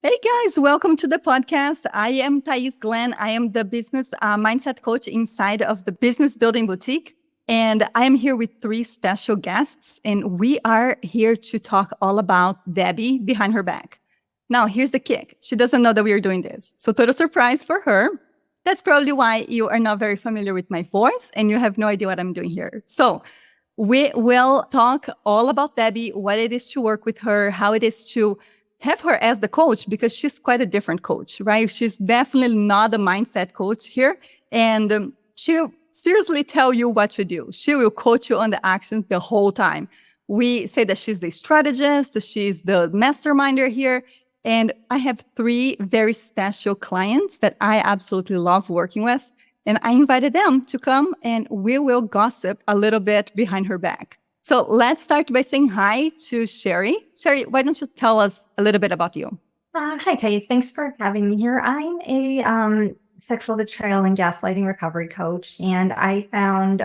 Hey guys, welcome to the podcast. I am Thais Glenn. I am the business mindset coach inside of the Business Building Boutique. And I am here with three special guests. And we are here to talk all about Debbie behind her back. Now, here's the kick. She doesn't know that we are doing this. So total surprise for her. That's probably why you are not very familiar with my voice and you have no idea what I'm doing here. So we will talk all about Debbie, what it is to work with her, how it is to have her as the coach, because she's quite a different coach, right? She's definitely not a mindset coach here. And she'll seriously tell you what to do. She will coach you on the actions the whole time. We say that she's the strategist, she's the masterminder here. And I have three very special clients that I absolutely love working with. And I invited them to come and we will gossip a little bit behind her back. So let's start by saying hi to Sherri. Sherri, why don't you tell us a little bit about you? Hi, Thais. Thanks for having me here. I'm a sexual betrayal and gaslighting recovery coach, and I found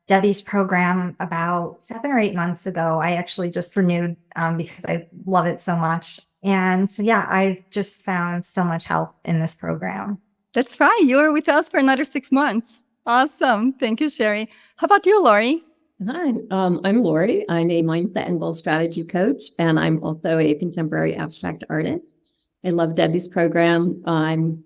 Debbie's program about 7 or 8 months ago. I actually just renewed because I love it so much. And so, yeah, I've just found so much help in this program. That's right. You're with us for another 6 months. Awesome. Thank you, Sherri. How about you, Lori? Hi, I'm Lori. I'm a mindset and goal strategy coach, and I'm also a contemporary abstract artist. I love Debbie's program. I've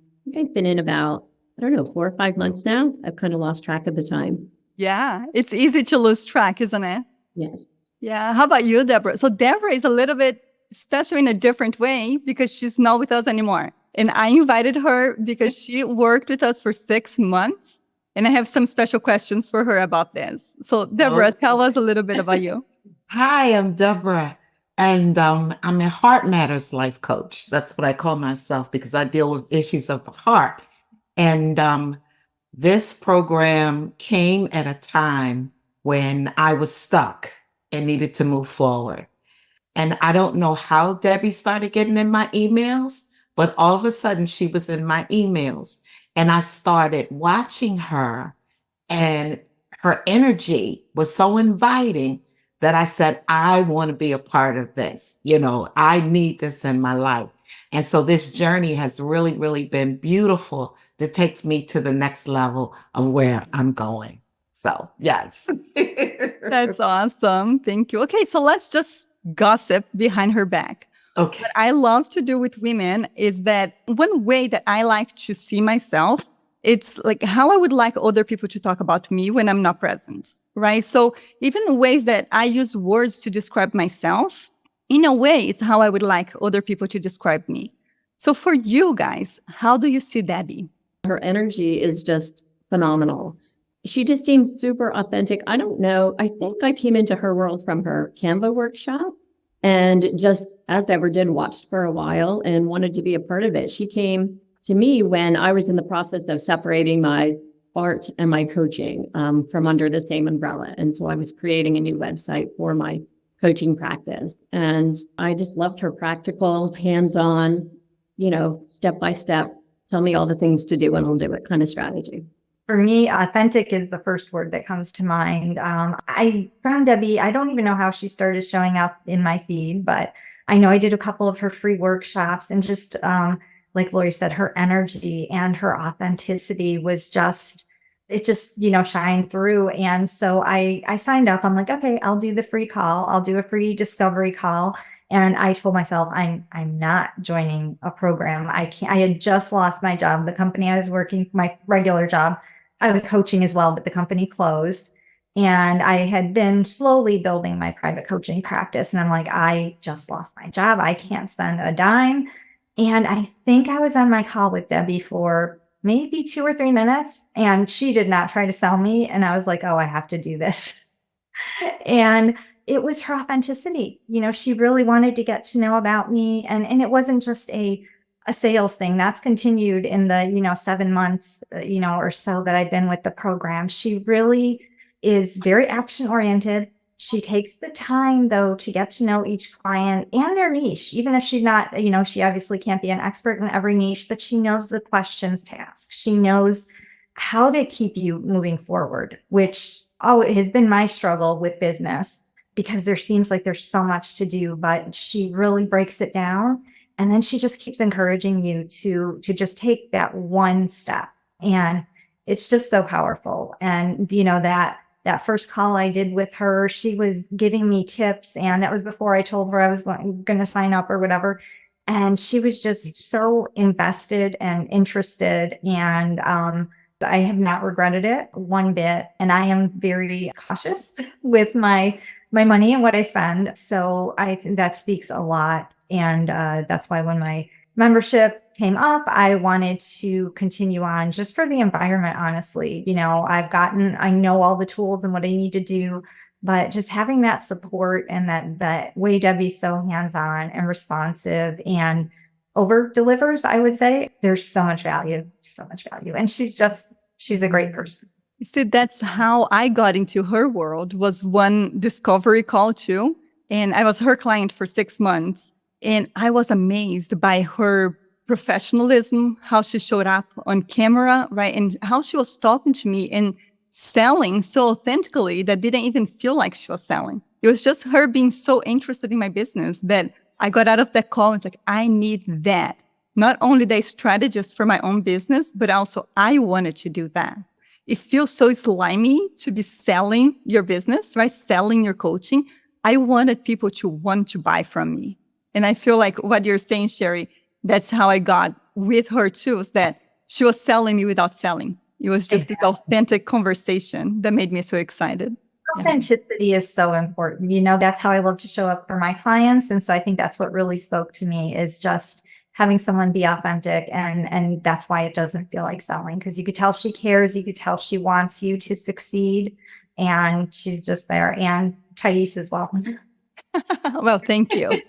been in about, 4 or 5 months now. I've kind of lost track of the time. Yeah, it's easy to lose track, isn't it? Yes. Yeah. How about you, Deborah? So Deborah is a little bit special in a different way because she's not with us anymore. And I invited her because she worked with us for 6 months. And I have some special questions for her about this. So Deborah, tell us a little bit about you. Hi, I'm Deborah, and I'm a Heart Matters life coach. That's what I call myself because I deal with issues of the heart. And this program came at a time when I was stuck and needed to move forward. And I don't know how Debbie started getting in my emails, but all of a sudden she was in my emails. And I started watching her, and her energy was so inviting that I said, I want to be a part of this. I need this in my life. And so this journey has really, really been beautiful that takes me to the next level of where I'm going. So, yes. That's awesome. Thank you. Okay, so let's just gossip behind her back. Okay. What I love to do with women is that one way that I like to see myself, it's like how I would like other people to talk about me when I'm not present, right? So even the ways that I use words to describe myself, in a way, it's how I would like other people to describe me. So for you guys, how do you see Debbie? Her energy is just phenomenal. She just seems super authentic. I don't know. I think I came into her world from her Canva workshop. And just as Deborah did, watched for a while and wanted to be a part of it. She came to me when I was in the process of separating my art and my coaching from under the same umbrella. And so I was creating a new website for my coaching practice. And I just loved her practical, hands-on, step by step, tell me all the things to do and I'll do it kind of strategy. For me, authentic is the first word that comes to mind. I found Debbie, I don't even know how she started showing up in my feed, but I know I did a couple of her free workshops, and just like Lori said, her energy and her authenticity was it just shined through. And so I signed up. I'm like, okay, I'll do the free call. I'll do a free discovery call. And I told myself, I'm not joining a program. I had just lost my job. The company I was working, my regular job, I was coaching as well, but the company closed. And I had been slowly building my private coaching practice. And I'm like, I just lost my job. I can't spend a dime. And I think I was on my call with Debbie for maybe 2 or 3 minutes. And she did not try to sell me. And I was like, oh, I have to do this. And it was her authenticity. She really wanted to get to know about me. And it wasn't just a sales thing. That's continued in the, 7 months, or so that I've been with the program. She really is very action oriented. She takes the time though to get to know each client and their niche, even if she's not, she obviously can't be an expert in every niche, but she knows the questions to ask. She knows how to keep you moving forward, which, it has been my struggle with business because there seems like there's so much to do, but she really breaks it down. And then she just keeps encouraging you to just take that one step. And it's just so powerful. And, that first call I did with her, she was giving me tips, and that was before I told her I was going to sign up or whatever. And she was just so invested and interested. And I have not regretted it one bit. And I am very cautious with my money and what I spend. So I think that speaks a lot. And that's why when my membership came up, I wanted to continue on just for the environment, honestly. I know all the tools and what I need to do, but just having that support and that way Debbie's so hands-on and responsive and over delivers, I would say there's so much value. And she's a great person. You see, that's how I got into her world, was one discovery call too. And I was her client for 6 months. And I was amazed by her professionalism, how she showed up on camera, right? And how she was talking to me and selling so authentically that didn't even feel like she was selling. It was just her being so interested in my business that I got out of that call. It's like, I need that. Not only the strategist for my own business, but also I wanted to do that. It feels so slimy to be selling your business, right? Selling your coaching. I wanted people to want to buy from me. And I feel like what you're saying, Sherri, that's how I got with her too, is that she was selling me without selling. It was just this authentic conversation that made me so excited. Authenticity is so important. That's how I love to show up for my clients. And so I think that's what really spoke to me, is just having someone be authentic. And that's why it doesn't feel like selling, because you could tell she cares. You could tell she wants you to succeed. And she's just there. And Thais as well. Well, thank you.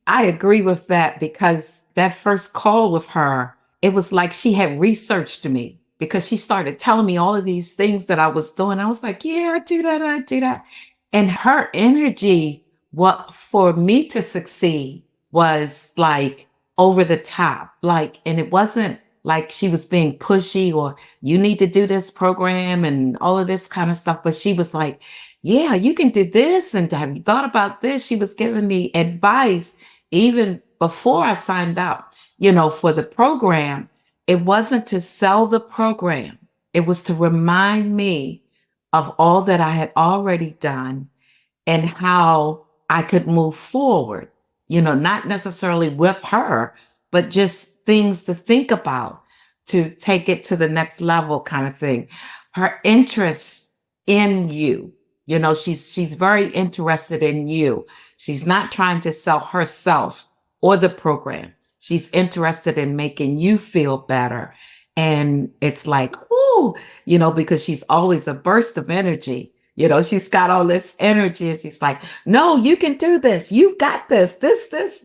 I agree with that, because that first call with her, it was like she had researched me, because she started telling me all of these things that I was doing. I was like, yeah, I do that. And her energy, what for me to succeed, was like over the top. And it wasn't like she was being pushy or you need to do this program and all of this kind of stuff. But she was like, yeah, you can do this. And have you thought about this? She was giving me advice even before I signed up, for the program. It wasn't to sell the program. It was to remind me of all that I had already done and how I could move forward, not necessarily with her, but just things to think about to take it to the next level kind of thing. Her interest in you, she's very interested in you. She's not trying to sell herself or the program. She's interested in making you feel better. And it's like, ooh, because she's always a burst of energy. She's got all this energy, and she's like, no, you can do this. You got this, this.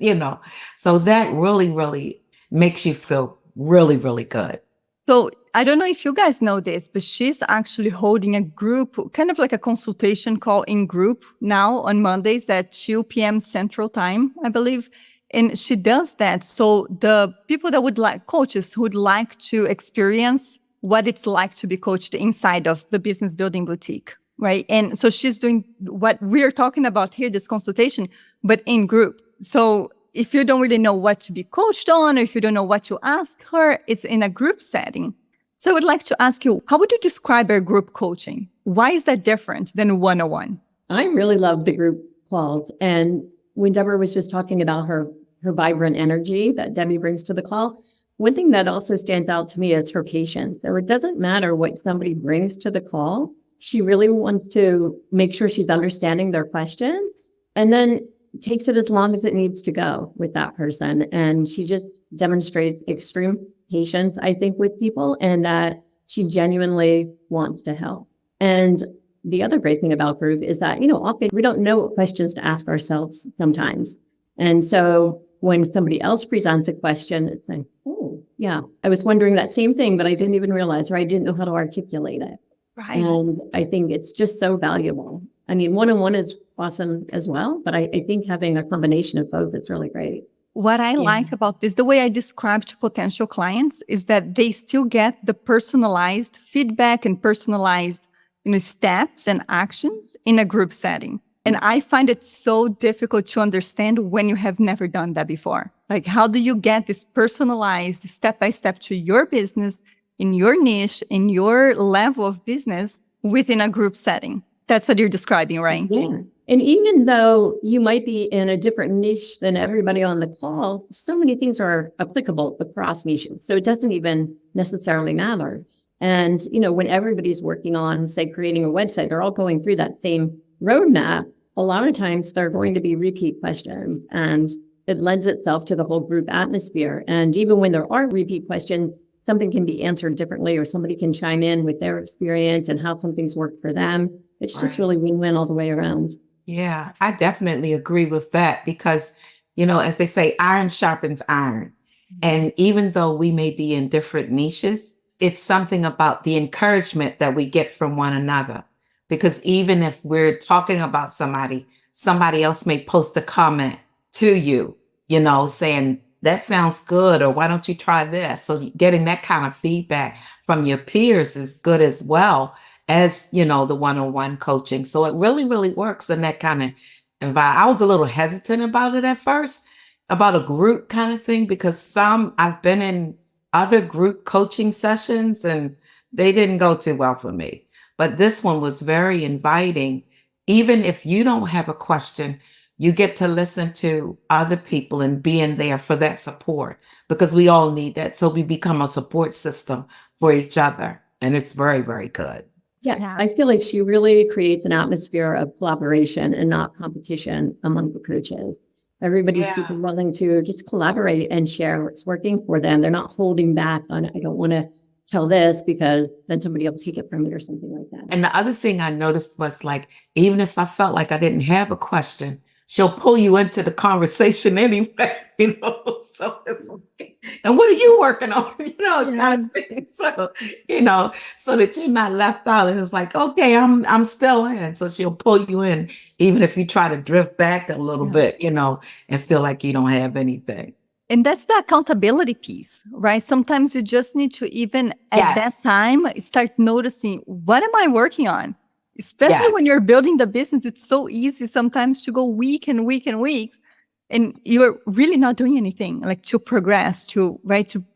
So that really, really makes you feel really, really good. So I don't know if you guys know this, but she's actually holding a group, kind of like a consultation call in group now on Mondays at 2 p.m. Central Time, I believe. And she does that. So the people that would like, coaches who would like to experience what it's like to be coached inside of the Business Building Boutique, right? And so she's doing what we're talking about here, this consultation, but in group. So if you don't really know what to be coached on, or if you don't know what to ask her, it's in a group setting. So I would like to ask you, how would you describe your group coaching? Why is that different than one-on-one? I really love the group calls. And when Deborah was just talking about her vibrant energy that Debbie brings to the call, one thing that also stands out to me is her patience. So it doesn't matter what somebody brings to the call. She really wants to make sure she's understanding their question, and then takes it as long as it needs to go with that person. And she just demonstrates extreme patience, I think, with people, and that she genuinely wants to help. And the other great thing about group is that, often we don't know what questions to ask ourselves sometimes. And so when somebody else presents a question, it's like, oh, yeah, I was wondering that same thing, but I didn't even realize, or I didn't know how to articulate it. Right. And I think it's just so valuable. I mean, one-on-one is awesome as well, but I think having a combination of both is really great. What I like about this, the way I describe to potential clients, is that they still get the personalized feedback and personalized, steps and actions in a group setting. And I find it so difficult to understand when you have never done that before. Like, how do you get this personalized step-by-step to your business, in your niche, in your level of business within a group setting? That's what you're describing, right? Yeah. And even though you might be in a different niche than everybody on the call, so many things are applicable across niches. So it doesn't even necessarily matter. And, when everybody's working on, say, creating a website, they're all going through that same roadmap. A lot of times they're going to be repeat questions, and it lends itself to the whole group atmosphere. And even when there are repeat questions, something can be answered differently, or somebody can chime in with their experience and how something's worked for them. It's just really win-win all the way around. Yeah, I definitely agree with that because, as they say, iron sharpens iron. And even though we may be in different niches, it's something about the encouragement that we get from one another. Because even if we're talking about somebody else may post a comment to you, saying, that sounds good, or why don't you try this? So getting that kind of feedback from your peers is good as well as, the one-on-one coaching. So it really, really works in that kind of environment. I was a little hesitant about it at first, about a group kind of thing, because I've been in other group coaching sessions and they didn't go too well for me. But this one was very inviting. Even if you don't have a question, you get to listen to other people and being there for that support, because we all need that. So we become a support system for each other. And it's very, very good. Yeah, I feel like she really creates an atmosphere of collaboration and not competition among the coaches. Everybody's super willing to just collaborate and share what's working for them. They're not holding back on, I don't want to tell this because then somebody will take it from me or something like that. And the other thing I noticed was, like, even if I felt like I didn't have a question, she'll pull you into the conversation anyway, so it's like, and what are you working on? So that you're not left out. And it's like, okay, I'm still in. So she'll pull you in, even if you try to drift back a little bit, and feel like you don't have anything. And that's the accountability piece, right? Sometimes you just need to, even at that time, start noticing, what am I working on? Especially when you're building the business, it's so easy sometimes to go week and weeks, and you're really not doing anything like to progress, to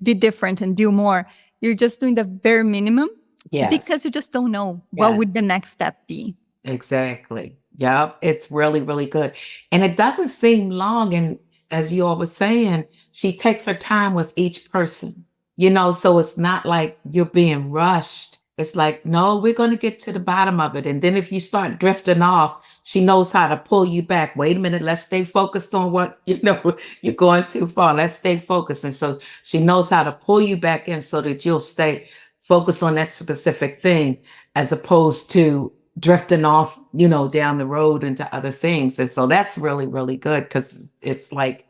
be different and do more. You're just doing the bare minimum because you just don't know what would the next step be. Exactly. Yeah, it's really, really good. And it doesn't seem long. And as you all were saying, she takes her time with each person, so it's not like you're being rushed. It's like, no, we're going to get to the bottom of it. And then if you start drifting off, she knows how to pull you back. Wait a minute, let's stay focused on what, you're going too far. Let's stay focused. And so she knows how to pull you back in so that you'll stay focused on that specific thing, as opposed to drifting off, down the road into other things. And so that's really, really good, because it's like,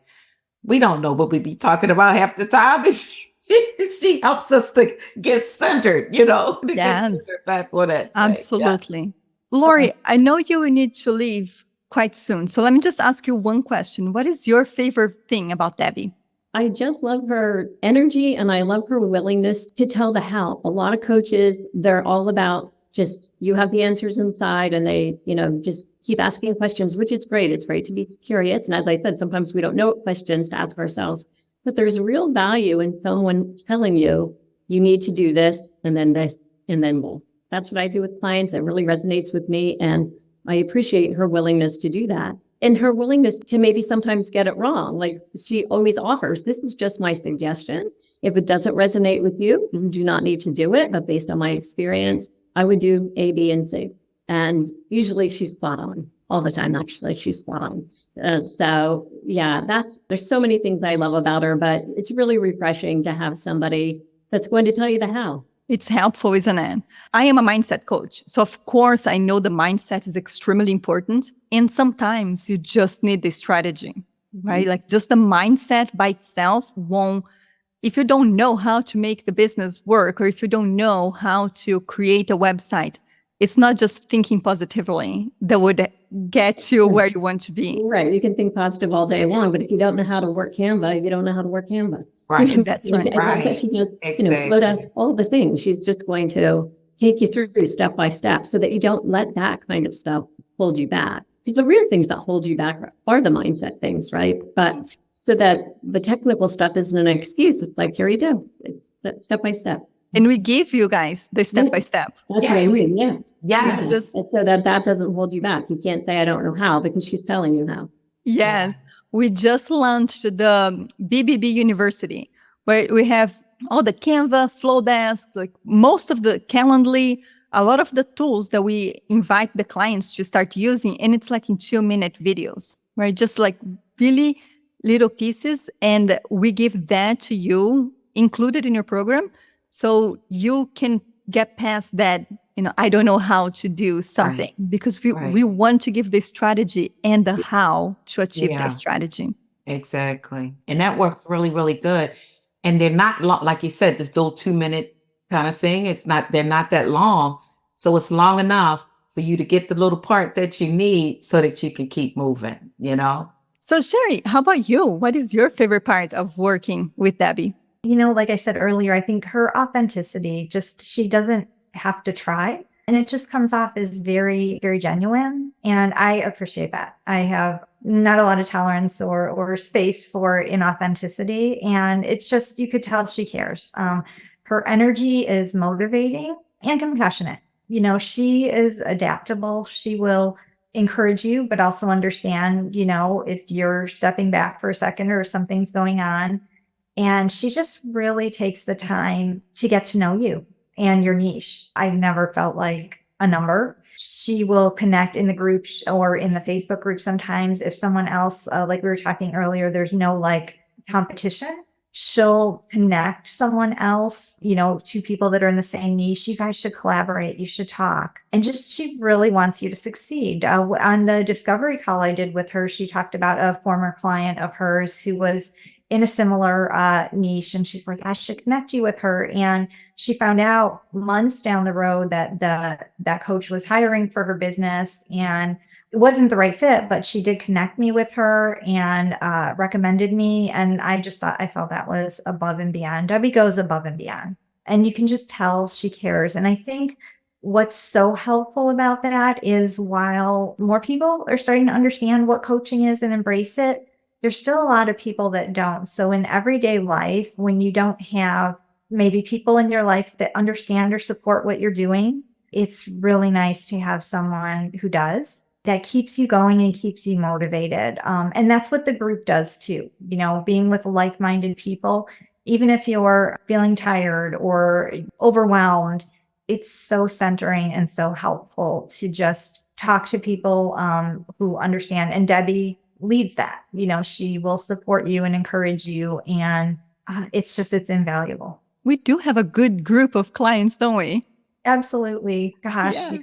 we don't know what we be talking about half the time. She helps us to get centered, to get centered back on that. Absolutely. Yeah. Lori, I know you need to leave quite soon. So let me just ask you one question. What is your favorite thing about Debbie? I just love her energy, and I love her willingness to tell the how. A lot of coaches, they're all about just, you have the answers inside, and they, just keep asking questions, which is great. It's great to be curious. And as I said, sometimes we don't know what questions to ask ourselves, but there's real value in someone telling you, you need to do this, and then this, and then this. That's what I do with clients. It really resonates with me. And I appreciate her willingness to do that. And her willingness to maybe sometimes get it wrong. Like, she always offers, this is just my suggestion. If it doesn't resonate with you, you do not need to do it. But based on my experience, I would do A, B, and C. And usually she's spot on. All the time, actually, she's spot on. So yeah, there's so many things I love about her, but it's really refreshing to have somebody that's going to tell you the how. It's helpful, isn't it? I am a mindset coach. So of course, I know the mindset is extremely important. And sometimes you just need the strategy, right? Like, just the mindset by itself won't, if you don't know how to make the business work, or if you don't know how to create a website, it's not just thinking positively that would get you where you want to be. Right. You can think positive all day long, but if you don't know how to work Canva, you don't know how to work Canva. Right. That's right. Right. She just, slow down all the things. She's just going to take you through step by step so that you don't let that kind of stuff hold you back. Because the real things that hold you back are the mindset things, right? But so that the technical stuff isn't an excuse. It's like, here you go. It's step by step. And we give you guys the step by step. That's what I mean. Yeah. Yes. Just And so that doesn't hold you back. You can't say, I don't know how, because she's telling you how. Yes, we just launched the BBB University, where we have all the Canva, flow desks, like most of the Calendly, a lot of the tools that we invite the clients to start using. And it's like in 2-minute videos, right? Just like really little pieces. And we give that to you included in your program. So you can get past that, I don't know how to do something, because we want to give the strategy and the how to achieve that strategy. Exactly. And that works really, really good. And they're not like you said, this little 2-minute kind of thing. They're not that long. So it's long enough for you to get the little part that you need so that you can keep moving, So Sherri, how about you? What is your favorite part of working with Debbie? Like I said earlier, I think her authenticity, she doesn't have to try. And it just comes off as very, very genuine. And I appreciate that. I have not a lot of tolerance or space for inauthenticity. And it's just, you could tell she cares. Her energy is motivating and compassionate. She is adaptable. She will encourage you, but also understand, if you're stepping back for a second or something's going on. And she just really takes the time to get to know you and your niche. I've never felt like a number. She will connect in the group or in the Facebook group sometimes. If someone else, like we were talking earlier, there's no like competition, she'll connect someone else, to people that are in the same niche. You guys should collaborate. You should talk. And she really wants you to succeed. On the discovery call I did with her, she talked about a former client of hers who was in a similar niche. And she's like, I should connect you with her. And she found out months down the road that that coach was hiring for her business, and it wasn't the right fit, but she did connect me with her and recommended me. And I felt that was above and beyond. Debbie goes above and beyond. And you can just tell she cares. And I think what's so helpful about that is while more people are starting to understand what coaching is and embrace it, there's still a lot of people that don't. So in everyday life, when you don't have maybe people in your life that understand or support what you're doing, it's really nice to have someone who does, that keeps you going and keeps you motivated. And that's what the group does too. Being with like-minded people, even if you're feeling tired or overwhelmed, it's so centering and so helpful to just talk to people who understand. And Debbie leads that. She will support you and encourage you. And it's invaluable. We do have a good group of clients, don't we? Absolutely. Gosh. Yeah.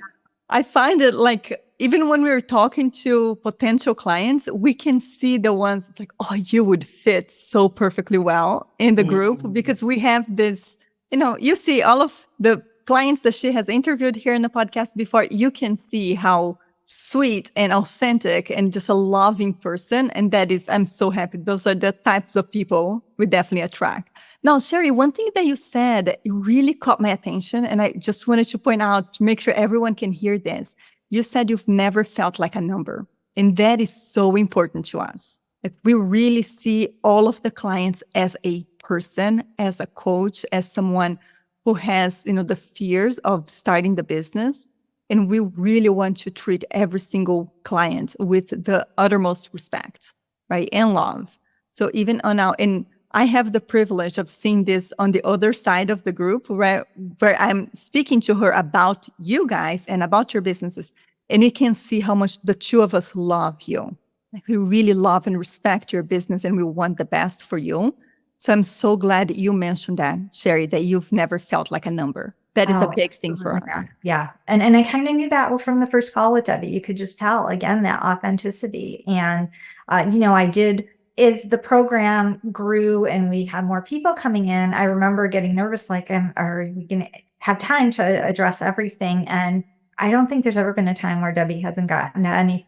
I find it like, even when we're talking to potential clients, we can see the ones, it's like, oh, you would fit so perfectly well in the group, because we have this, you see all of the clients that she has interviewed here in the podcast before, you can see how sweet and authentic and just a loving person. And that is, I'm so happy. Those are the types of people we definitely attract. Now, Sherri, one thing that you said really caught my attention, and I just wanted to point out to make sure everyone can hear this. You said you've never felt like a number. And that is so important to us. Like, we really see all of the clients as a person, as a coach, as someone who has, the fears of starting the business. And we really want to treat every single client with the uttermost respect, right? And love. So even on and I have the privilege of seeing this on the other side of the group, where I'm speaking to her about you guys and about your businesses. And we can see how much the two of us love you. Like, we really love and respect your business, and we want the best for you. So I'm so glad that you mentioned that, Sherri, that you've never felt like a number. That is a big thing for us. Yeah. And I kind of knew that from the first call with Debbie. You could just tell, again, that authenticity. And, I did, as the program grew and we had more people coming in, I remember getting nervous, like, are we going to have time to address everything? And I don't think there's ever been a time where Debbie hasn't gotten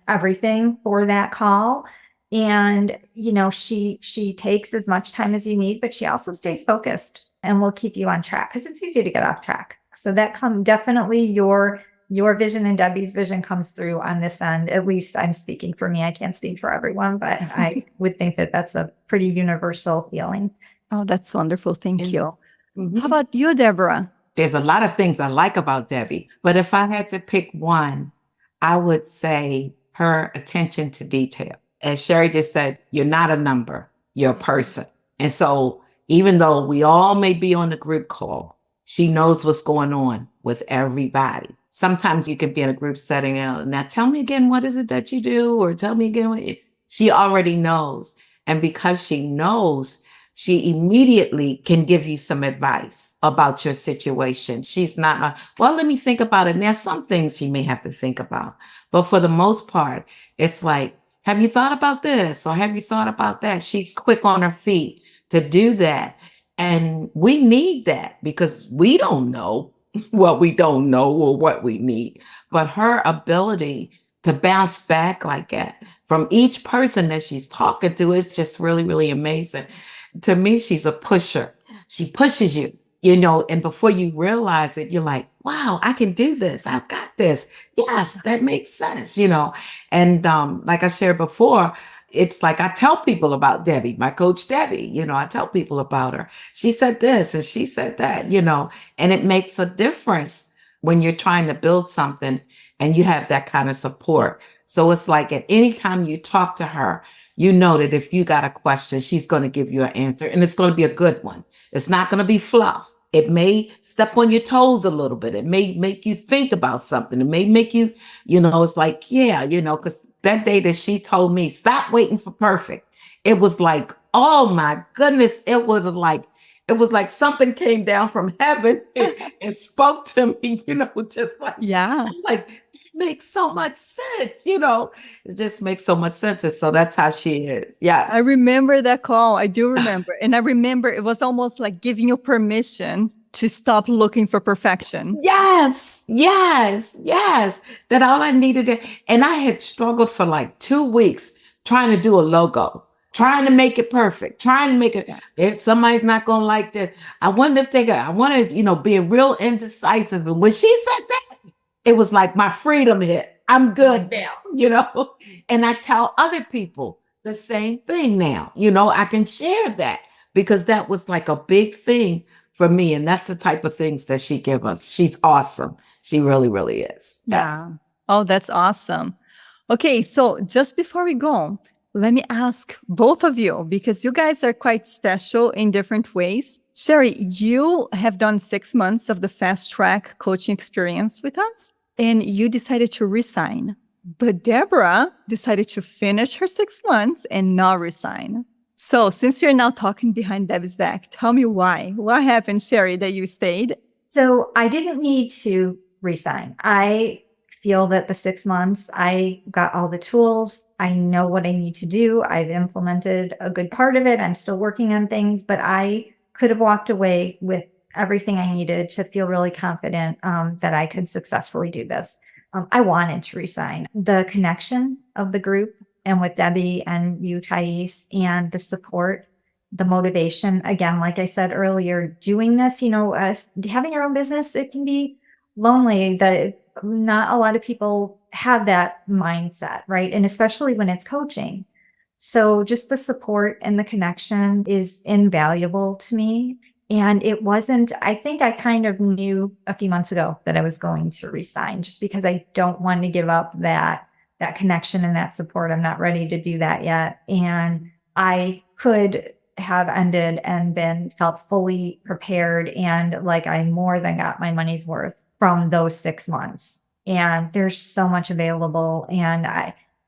everything for that call. And, she takes as much time as you need, but she also stays focused and will keep you on track, because it's easy to get off track. So that definitely your your vision and Debbie's vision comes through on this end. At least I'm speaking for me. I can't speak for everyone, but I would think that that's a pretty universal feeling. Oh, that's wonderful. Thank And- you. Mhm. How about you, Deborah? There's a lot of things I like about Debbie, but if I had to pick one, I would say her attention to detail. As Sherri just said, you're not a number, you're a person. And so even though we all may be on the group call, she knows what's going on with everybody. Sometimes you can be in a group setting out, now tell me again, what is it that you do? Or tell me again, she already knows. And because she knows, she immediately can give you some advice about your situation. She's not, well, let me think about it. And there's some things you may have to think about. But for the most part, it's like, have you thought about this? Or have you thought about that? She's quick on her feet to do that. And we need that because we don't know what we don't know or what we need. But her ability to bounce back like that from each person that she's talking to is just really, really amazing. To me, she's a pusher. She pushes you, and before you realize it, you're like, wow, I can do this. I've got this. Yes, that makes sense, And like I shared before, it's like I tell people about Debbie, my coach Debbie, I tell people about her. She said this and she said that, and it makes a difference when you're trying to build something and you have that kind of support. So it's like at any time you talk to her, you know that if you got a question, she's going to give you an answer and it's going to be a good one. It's not going to be fluff. It may step on your toes a little bit. It may make you think about something. It may make you, it's like, yeah, because that day that she told me, stop waiting for perfect. It was like, oh my goodness. It was like something came down from heaven and spoke to me, just like, Yeah. I'm like, makes so much sense, it just makes so much sense. And so that's how she is. Yes. I remember that call. I do remember. And I remember it was almost like giving you permission to stop looking for perfection. Yes. That all I needed to, and I had struggled for like 2 weeks trying to do a logo, trying to make it perfect, trying to make it, somebody's not going to like this. I wonder if I wanted, being real indecisive. And when she said that, it was like my freedom hit. I'm good now, and I tell other people the same thing now, I can share that because that was like a big thing for me. And that's the type of things that she gives us. She's awesome. She really, really is. Yes. Yeah. Oh, that's awesome. Okay. So just before we go, let me ask both of you, because you guys are quite special in different ways. Sherri, you have done 6 months of the fast track coaching experience with us, and you decided to resign. But Deborah decided to finish her 6 months and not resign. So since you're now talking behind Debbie's back, tell me why. What happened, Sherri, that you stayed? So I didn't need to resign. I feel that the 6 months, I got all the tools. I know what I need to do. I've implemented a good part of it. I'm still working on things, but I could have walked away with everything I needed to feel really confident that I could successfully do this. I wanted to resign. The connection of the group and with Debbie and you, Thais, and the support, the motivation, again, like I said earlier, doing this, having your own business, it can be lonely. Not a lot of people have that mindset, right? And especially when it's coaching. So just the support and the connection is invaluable to me. And it wasn't, I think I kind of knew a few months ago that I was going to resign just because I don't want to give up that connection and that support. I'm not ready to do that yet. And I could have ended and felt fully prepared and like I more than got my money's worth from those 6 months. And there's so much available. And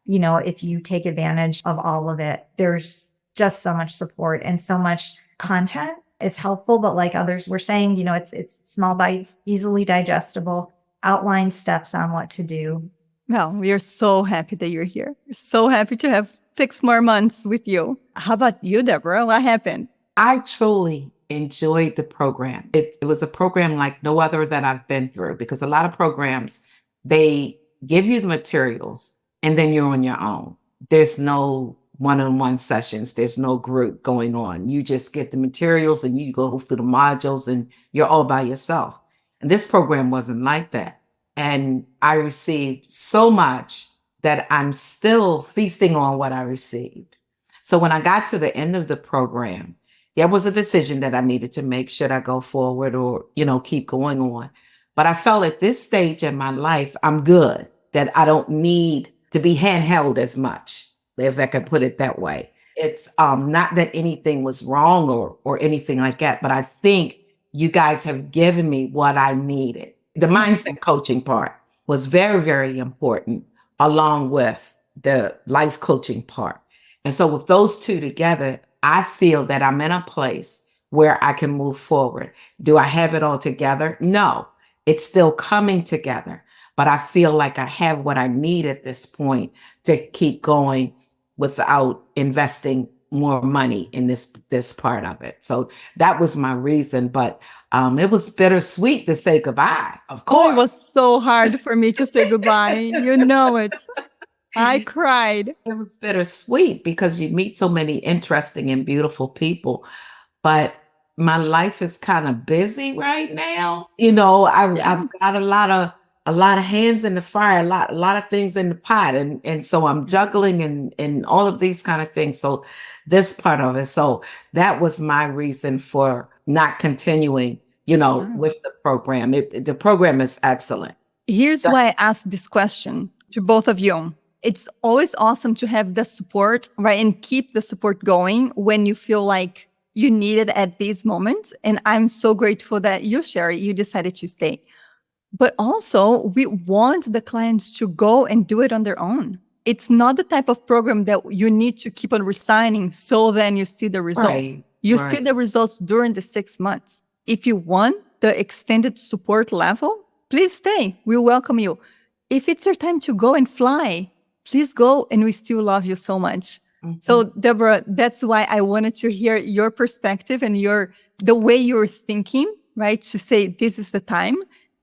if you take advantage of all of it, there's just so much support and so much content. It's helpful, but like others were saying, it's small bites, easily digestible, outline steps on what to do. Well, we are so happy that you're here. We're so happy to have 6 more months with you. How about you, Deborah? What happened? I truly enjoyed the program. It was a program like no other that I've been through because a lot of programs, they give you the materials and then you're on your own. There's no one-on-one sessions. There's no group going on. You just get the materials and you go through the modules and you're all by yourself. And this program wasn't like that. And I received so much that I'm still feasting on what I received. So when I got to the end of the program, there was a decision that I needed to make. Should I go forward or, keep going on? But I felt at this stage in my life, I'm good, that I don't need to be handheld as much, if I can put it that way. It's not that anything was wrong or anything like that, but I think you guys have given me what I needed. The mindset coaching part was very, very important, along with the life coaching part. And so with those two together, I feel that I'm in a place where I can move forward. Do I have it all together? No, it's still coming together, but I feel like I have what I need at this point to keep going without investing more money in this part of it. So that was my reason, but it was bittersweet to say goodbye, of course. Oh, it was so hard for me to say goodbye. You know it. I cried. It was bittersweet because you meet so many interesting and beautiful people, but my life is kind of busy right now. I've got a lot of hands in the fire, a lot of things in the pot, and so I'm juggling and all of these kind of things. So this part of it, so that was my reason for not continuing, with the program. The program is excellent. Here's why I asked this question to both of you. It's always awesome to have the support, right? And keep the support going when you feel like you need it at this moment. And I'm so grateful that you, Sherri, you decided to stay. But also, we want the clients to go and do it on their own. It's not the type of program that you need to keep on resigning so then you see the result. Right, you right. see the results during the 6 months. If you want the extended support level, please stay. We welcome you. If it's your time to go and fly, please go, and we still love you so much. Mm-hmm. So, Deborah, that's why I wanted to hear your perspective and the way you're thinking, right? To say this is the time.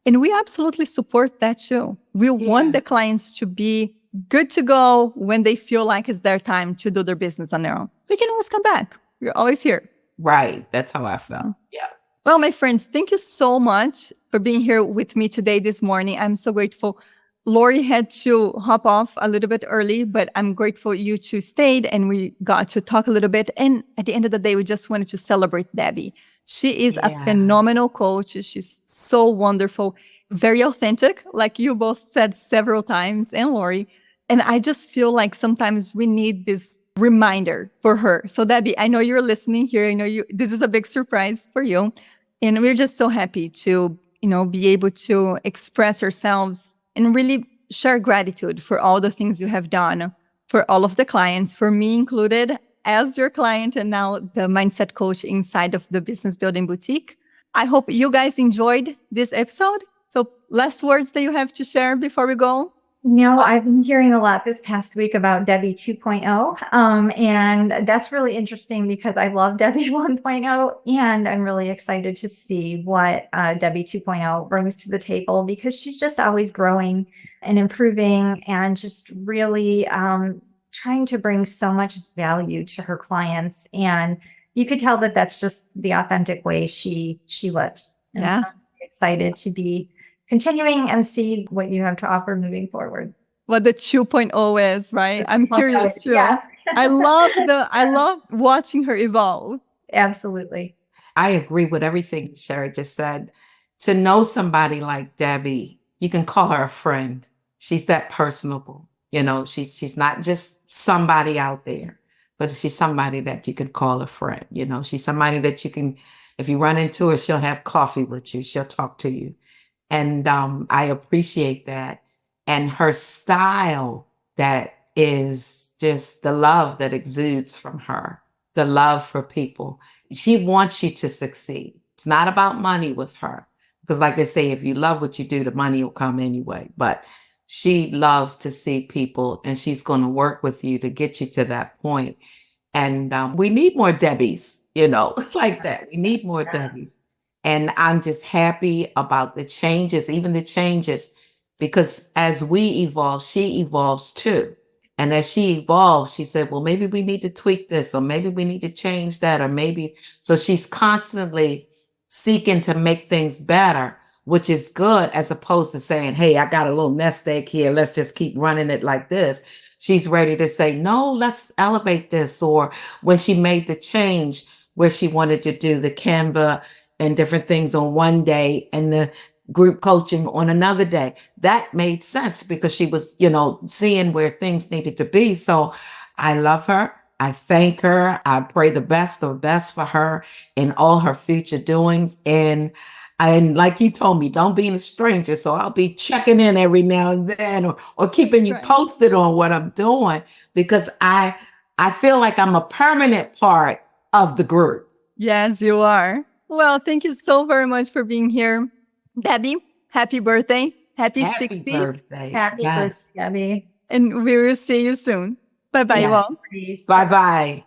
And we absolutely support that too. We want the clients to be good to go when they feel like it's their time to do their business on their own. They can always come back. We're always here. Right. That's how I felt. Yeah. Well, my friends, thank you so much for being here with me today, this morning. I'm so grateful. Lori had to hop off a little bit early, but I'm grateful you two stayed and we got to talk a little bit. And at the end of the day, we just wanted to celebrate Debbie. She is a phenomenal coach. She's so wonderful, very authentic, like you both said several times, and Lori. And I just feel like sometimes we need this reminder for her. So Debbie, I know you're listening here. I know this is a big surprise for you. And we're just so happy to, be able to express ourselves and really share gratitude for all the things you have done for all of the clients, for me included as your client and now the mindset coach inside of the Business Building Boutique. I hope you guys enjoyed this episode. So last words that you have to share before we go? I've been hearing a lot this past week about Debbie 2.0. And that's really interesting because I love Debbie 1.0 and I'm really excited to see what Debbie 2.0 brings to the table because she's just always growing and improving and just really trying to bring so much value to her clients. And you could tell that that's just the authentic way she lives. And so I'm excited to be continuing and see what you have to offer moving forward. What the 2.0 is, right? I'm curious too. Yeah. I love watching her evolve. Absolutely. I agree with everything Sherri just said. To know somebody like Debbie, you can call her a friend. She's that personable. She's not just somebody out there, but she's somebody that you can call a friend. She's somebody that you can, if you run into her, she'll have coffee with you. She'll talk to you. And I appreciate that. And her style, that is just the love that exudes from her, the love for people. She wants you to succeed. It's not about money with her. Because like they say, if you love what you do, the money will come anyway. But she loves to see people and she's going to work with you to get you to that point. And we need more Debbies, like that. We need more Debbies. And I'm just happy about the changes, because as we evolve, she evolves too. And as she evolves, she said, well, maybe we need to tweak this, or maybe we need to change that, or maybe. So she's constantly seeking to make things better which is good, as opposed to saying, hey, I got a little nest egg here. Let's just keep running it like this. She's ready to say, no, let's elevate this. Or when she made the change where she wanted to do the Canva and different things on one day and the group coaching on another day, that made sense because she was, seeing where things needed to be. So I love her. I thank her. I pray the best of best for her in all her future doings. And like you told me, don't be a stranger. So I'll be checking in every now and then or keeping you Right. posted on what I'm doing, because I feel like I'm a permanent part of the group. Yes, you are. Well, thank you so very much for being here. Debbie, happy birthday. Happy 60. Birthday. Happy Yes. birthday, Debbie. And we will see you soon. Bye-bye, you Yeah. all. Please. Bye-bye.